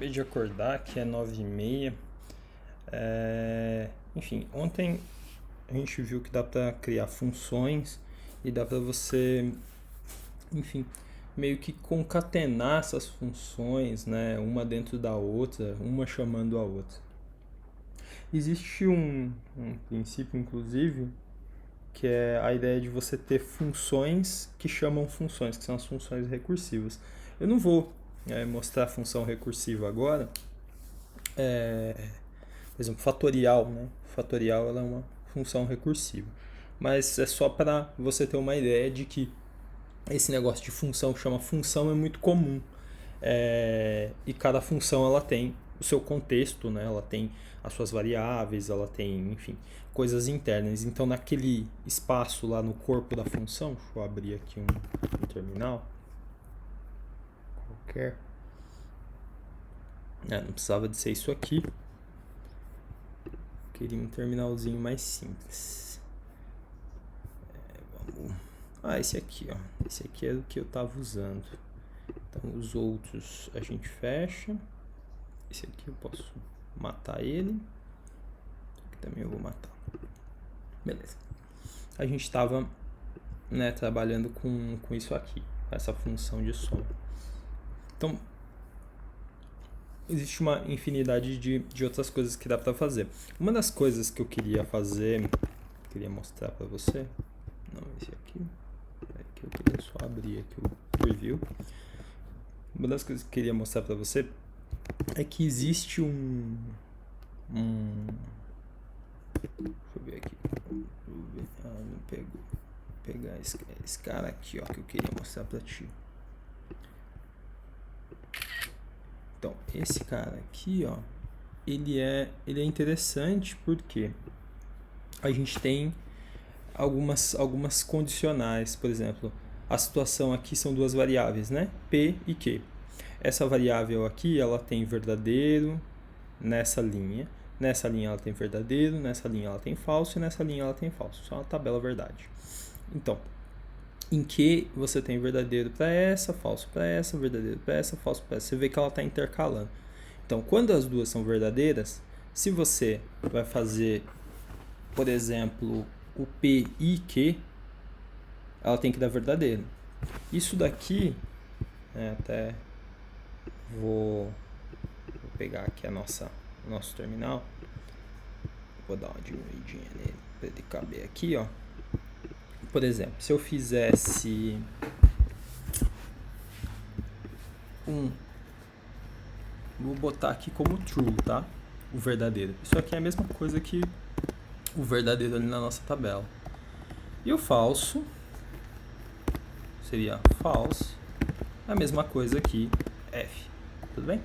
Acabei de acordar, que é 9h30. Enfim, ontem a gente viu que dá para criar funções e dá para você, enfim, meio que concatenar essas funções, né, uma dentro da outra, uma chamando a outra. Existe um princípio, inclusive, que é a ideia de você ter funções que chamam funções, que são as funções recursivas. Eu não vou mostrar a função recursiva agora. Por exemplo, fatorial, né? Fatorial ela é uma função recursiva. Mas é só para você ter uma ideia de que esse negócio de função que chama função é muito comum. E cada função ela tem o seu contexto, né? Ela tem as suas variáveis, ela tem, enfim, coisas internas. Então, naquele espaço lá no corpo da função, deixa eu abrir aqui um terminal qualquer. Não precisava de ser isso aqui. Queria um terminalzinho mais simples. Esse aqui, ó. Esse aqui é o que eu tava usando. Então, os outros a gente fecha. Esse aqui eu posso matar ele. Aqui também eu vou matar. Beleza. A gente estava trabalhando com isso aqui, essa função de soma. Então, existe uma infinidade de outras coisas que dá para fazer. Uma das coisas que eu queria fazer, queria mostrar para você, não, esse aqui, eu queria só abrir aqui o preview. Uma das coisas que eu queria mostrar para você é que existe deixa eu ver aqui. Não pegou. Vou pegar esse cara aqui, ó, que eu queria mostrar para ti. Então, esse cara aqui, ó, ele é interessante porque a gente tem algumas condicionais. Por exemplo, a situação aqui são duas variáveis, né? P e Q. Essa variável aqui, ela tem verdadeiro nessa linha. Nessa linha ela tem verdadeiro, nessa linha ela tem falso e nessa linha ela tem falso. Só uma tabela verdade. Então, em que você tem verdadeiro para essa, falso para essa, verdadeiro para essa, falso para essa. Você vê que ela está intercalando. Então, quando as duas são verdadeiras, se você vai fazer, por exemplo, o P e Q, ela tem que dar verdadeiro. Isso daqui, até vou pegar aqui o nosso terminal. Vou dar uma diminuidinha nele para ele caber aqui, ó. Por exemplo, se eu fizesse vou botar aqui como true, tá? O verdadeiro. Isso aqui é a mesma coisa que o verdadeiro ali na nossa tabela. E o falso seria false. A mesma coisa aqui, F. Tudo bem?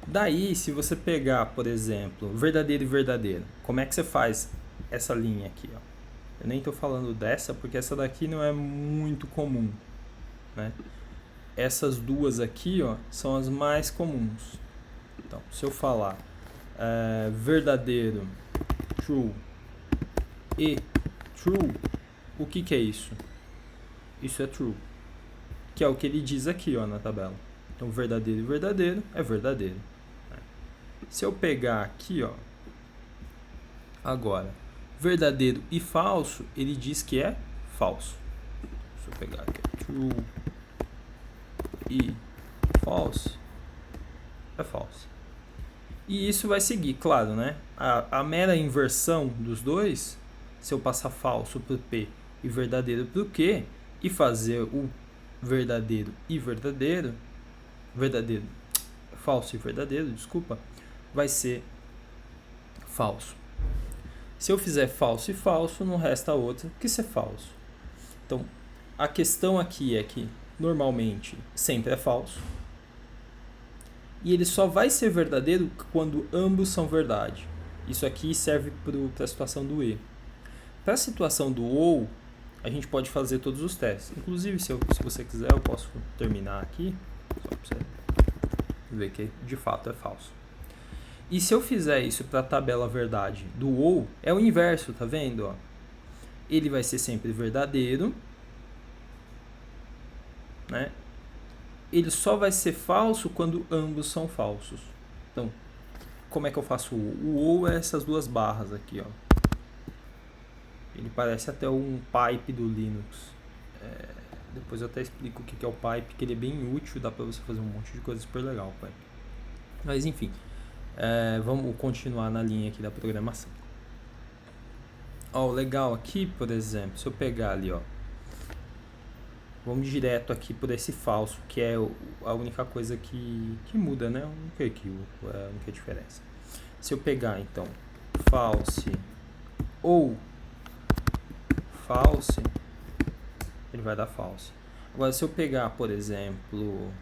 Daí, se você pegar, por exemplo, verdadeiro e verdadeiro, como é que você faz essa linha aqui, ó? Eu nem estou falando dessa, porque essa daqui não é muito comum, né? Essas duas aqui, ó, são as mais comuns. Então, se eu falar verdadeiro, true e true, o que é isso? Isso é true, que é o que ele diz aqui, ó, na tabela. Então, verdadeiro e verdadeiro é verdadeiro. Se eu pegar aqui, ó, agora, verdadeiro e falso, ele diz que é falso. Deixa eu pegar aqui, true e false é falso. E isso vai seguir, claro, né? A mera inversão dos dois, se eu passar falso para o P e verdadeiro para o Q, e fazer o verdadeiro e verdadeiro, falso e verdadeiro, desculpa, vai ser falso. Se eu fizer falso e falso, não resta outra que ser falso. Então, a questão aqui é que, normalmente, sempre é falso. E ele só vai ser verdadeiro quando ambos são verdade. Isso aqui serve para a situação do E. Para a situação do OU, a gente pode fazer todos os testes. Inclusive, se você quiser, eu posso terminar aqui, só para você ver que de fato é falso. E se eu fizer isso para a tabela verdade do OU, é o inverso, tá vendo? Ó? Ele vai ser sempre verdadeiro, né? ele só vai ser falso quando ambos são falsos. Então, como é que eu faço o ou? É essas duas barras aqui, ó. Ele parece até um pipe do Linux. Depois eu até explico o que é o pipe, que ele é bem útil, dá pra você fazer um monte de coisa super legal com ele. Mas enfim, vamos continuar na linha aqui da programação. Ó, o legal aqui, por exemplo, se eu pegar ali, ó, vamos direto aqui por esse falso, que é a única coisa que muda, né? A única diferença. Se eu pegar, então, false ou false, ele vai dar false. Agora, se eu pegar, por exemplo,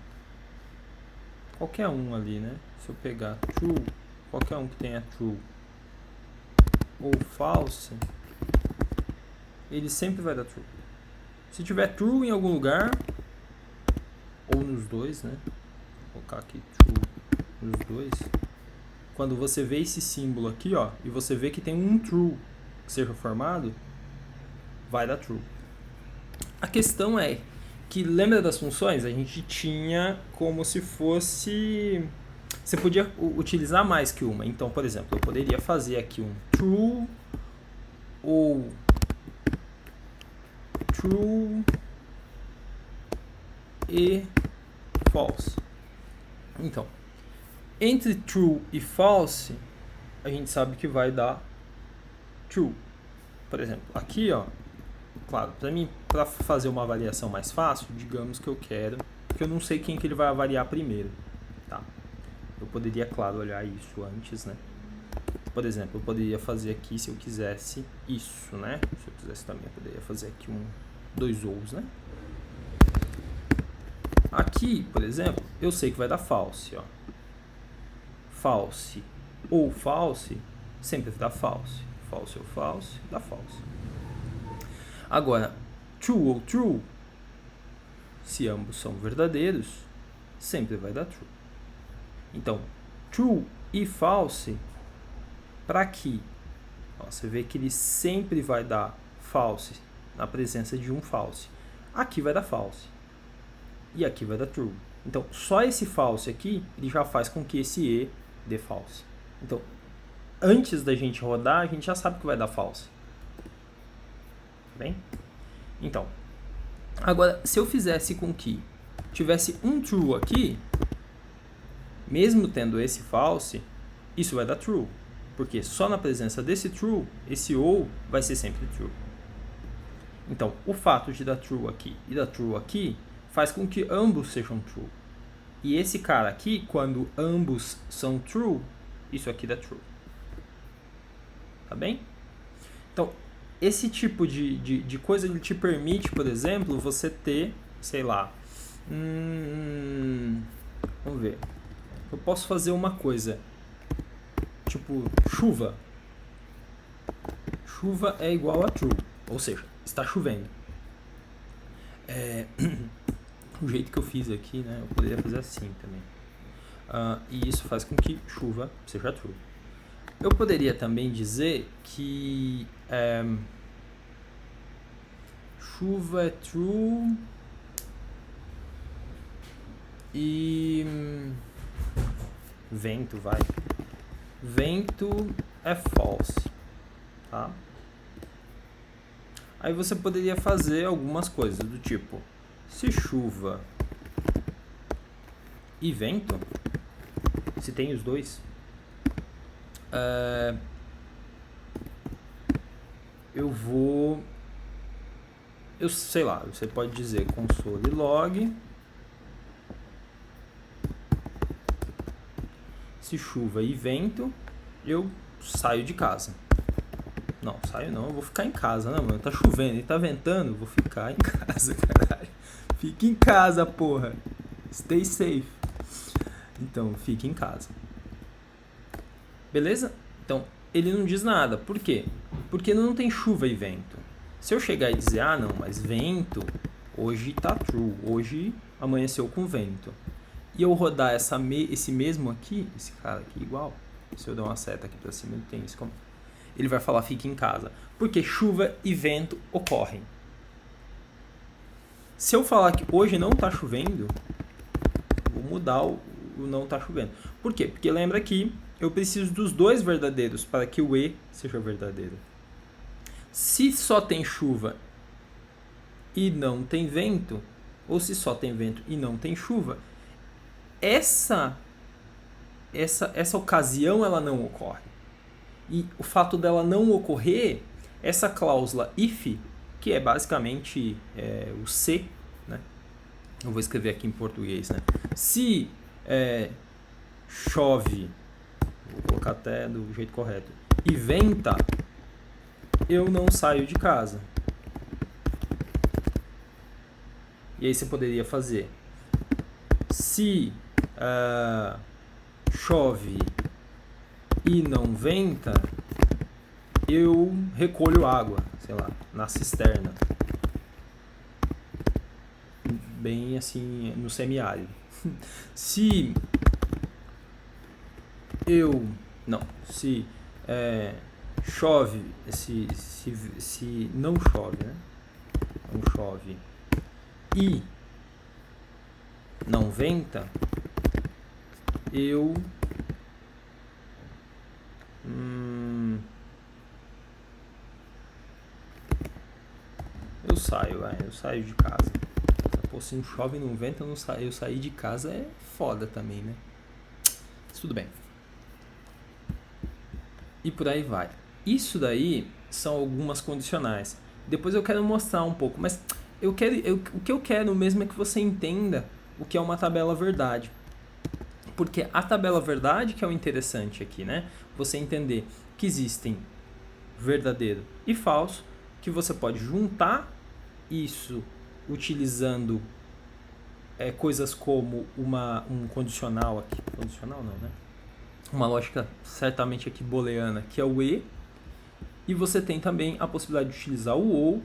qualquer um ali, né? Se eu pegar true, qualquer um que tenha true ou false, ele sempre vai dar true. Se tiver true em algum lugar, ou nos dois, né? Vou colocar aqui true nos dois. Quando você vê esse símbolo aqui, ó, e você vê que tem um true que seja formado, vai dar true. A questão é que, lembra das funções? A gente tinha como se fosse... Você podia utilizar mais que uma. Então, por exemplo, eu poderia fazer aqui um true ou true e false. Então, entre true e false, a gente sabe que vai dar true. Por exemplo, aqui, ó, claro, para fazer uma avaliação mais fácil, digamos que eu quero, que eu não sei quem que ele vai avaliar primeiro, tá? Eu poderia, claro, olhar isso antes, né? Por exemplo, eu poderia fazer aqui, se eu quisesse, isso, né? Se eu quisesse também, eu poderia fazer aqui dois ous, né? Aqui, por exemplo, eu sei que vai dar false, ó. False ou false, sempre dá false. False ou false, dá false. Agora, true ou true, se ambos são verdadeiros, sempre vai dar true. Então, true e false, para aqui, ó, você vê que ele sempre vai dar false na presença de um false. Aqui vai dar false. E aqui vai dar true. Então, só esse false aqui, ele já faz com que esse e dê false. Então, antes da gente rodar, a gente já sabe que vai dar false. Bem? Então, agora, se eu fizesse com que tivesse um true aqui, mesmo tendo esse false, isso vai dar true. Porque só na presença desse true, esse ou vai ser sempre true. Então, o fato de dar true aqui e dar true aqui faz com que ambos sejam true. E esse cara aqui, quando ambos são true, isso aqui dá true. Tá bem? Então, esse tipo de coisa ele te permite, por exemplo, você ter, sei lá, vamos ver. Eu posso fazer uma coisa, tipo, chuva. Chuva é igual a true, ou seja, está chovendo. O jeito que eu fiz aqui, né, eu poderia fazer assim também. E isso faz com que chuva seja true. Eu poderia também dizer que chuva é true e vento, vento é false, tá? Aí você poderia fazer algumas coisas do tipo, se chuva e vento, se tem os dois, eu sei lá, você pode dizer console log, se chuva e vento, eu saio de casa. Não, saio não, eu vou ficar em casa, né, mano? Tá chovendo e tá ventando, vou ficar em casa, caralho. Fique em casa, porra. Stay safe. Então, fique em casa. Beleza? Então, ele não diz nada. Por quê? Porque não tem chuva e vento. Se eu chegar e dizer, ah, não, mas vento, hoje tá true. Hoje amanheceu com vento. E eu rodar esse mesmo aqui, esse cara aqui igual, se eu der uma seta aqui pra cima, ele tem isso como... Ele vai falar fique em casa. Porque chuva e vento ocorrem. Se eu falar que hoje não tá chovendo, mudar o não tá chovendo. Por quê? Porque lembra que eu preciso dos dois verdadeiros para que o E seja verdadeiro. Se só tem chuva e não tem vento, ou se só tem vento e não tem chuva, essa ocasião ela não ocorre. E o fato dela não ocorrer, essa cláusula if, que é basicamente o se, né? Eu vou escrever aqui em português, né? Se chove, vou colocar até do jeito correto, e venta, eu não saio de casa. E aí você poderia fazer: se chove e não venta, eu recolho água, sei lá, na cisterna. Bem assim, no semiárido. Se chove, se não chove, né? Não chove e não venta, eu saio de casa. Pô, se não chove e não venta, eu sair de casa é foda também, né? Mas tudo bem. E por aí vai. Isso daí são algumas condicionais. Depois eu quero mostrar um pouco, mas o que eu quero mesmo é que você entenda o que é uma tabela verdade. Porque a tabela verdade que é o interessante aqui, né? Você entender que existem verdadeiro e falso, que você pode juntar isso utilizando coisas como um condicional aqui. Condicional não, né? Uma lógica certamente aqui booleana, que é o E. E você tem também a possibilidade de utilizar o OU,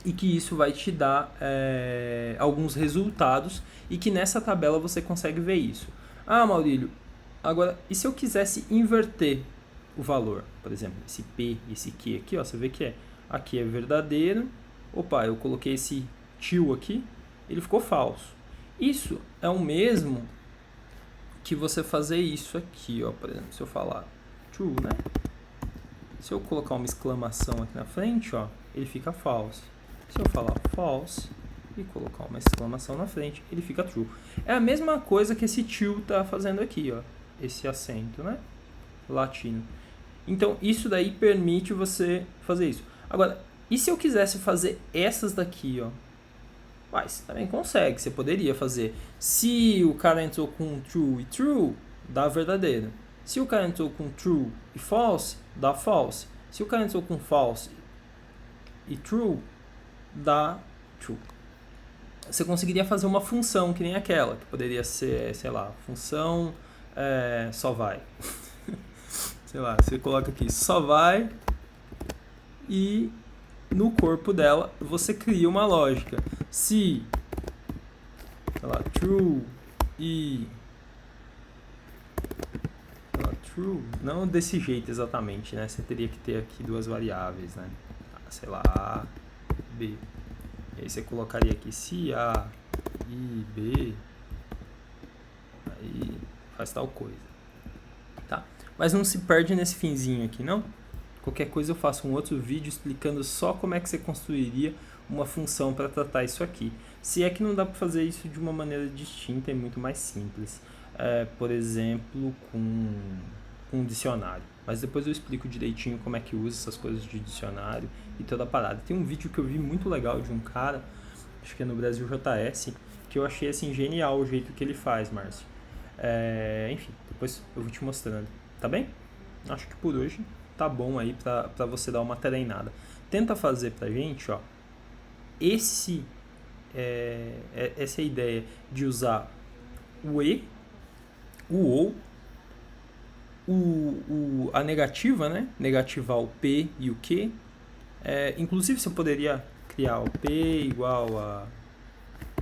e que isso vai te dar alguns resultados, e que nessa tabela você consegue ver isso. Ah, Maurílio, agora, e se eu quisesse inverter o valor? Por exemplo, esse P e esse Q aqui, ó, você vê que aqui é verdadeiro. Opa, eu coloquei esse till aqui, ele ficou falso. Isso é o mesmo que você fazer isso aqui, ó, por exemplo, se eu falar true, né? Se eu colocar uma exclamação aqui na frente, ó, ele fica false. Se eu falar false e colocar uma exclamação na frente, ele fica true. É a mesma coisa que esse till tá fazendo aqui, ó, esse acento, né? Latino. Então, isso daí permite você fazer isso. Agora, e se eu quisesse fazer essas daqui, ó? Você também consegue, você poderia fazer. Se o cara entrou com true e true, dá verdadeiro. Se o cara entrou com true e false, dá false. Se o cara entrou com false e true, dá true. Você conseguiria fazer uma função que nem aquela, que poderia ser, sei lá, função só vai. Sei lá, você coloca aqui só vai e no corpo dela você cria uma lógica. Se, sei lá, true e... true, não desse jeito exatamente, né? Você teria que ter aqui duas variáveis, né? Sei lá, A, B. E aí você colocaria aqui se A e B, aí faz tal coisa, tá? Mas não se perde nesse finzinho aqui, não? Qualquer coisa eu faço um outro vídeo explicando só como é que você construiria uma função para tratar isso aqui. Se é que não dá para fazer isso de uma maneira distinta e muito mais simples. Por exemplo, com um dicionário. Mas depois eu explico direitinho como é que usa essas coisas de dicionário e toda a parada. Tem um vídeo que eu vi muito legal de um cara, acho que é no Brasil JS, que eu achei assim genial o jeito que ele faz, Márcio. Enfim, depois eu vou te mostrando. Tá bem? Acho que por hoje tá bom aí pra você dar uma treinada. Tenta fazer pra gente, ó, essa ideia de usar o E, o OU, a negativa, né? Negativar o P e o Q. Inclusive você poderia criar o P igual a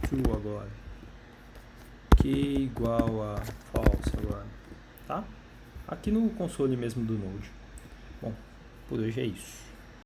true agora, Q igual a false agora, tá? Aqui no console mesmo do Node. Bom, por hoje é isso.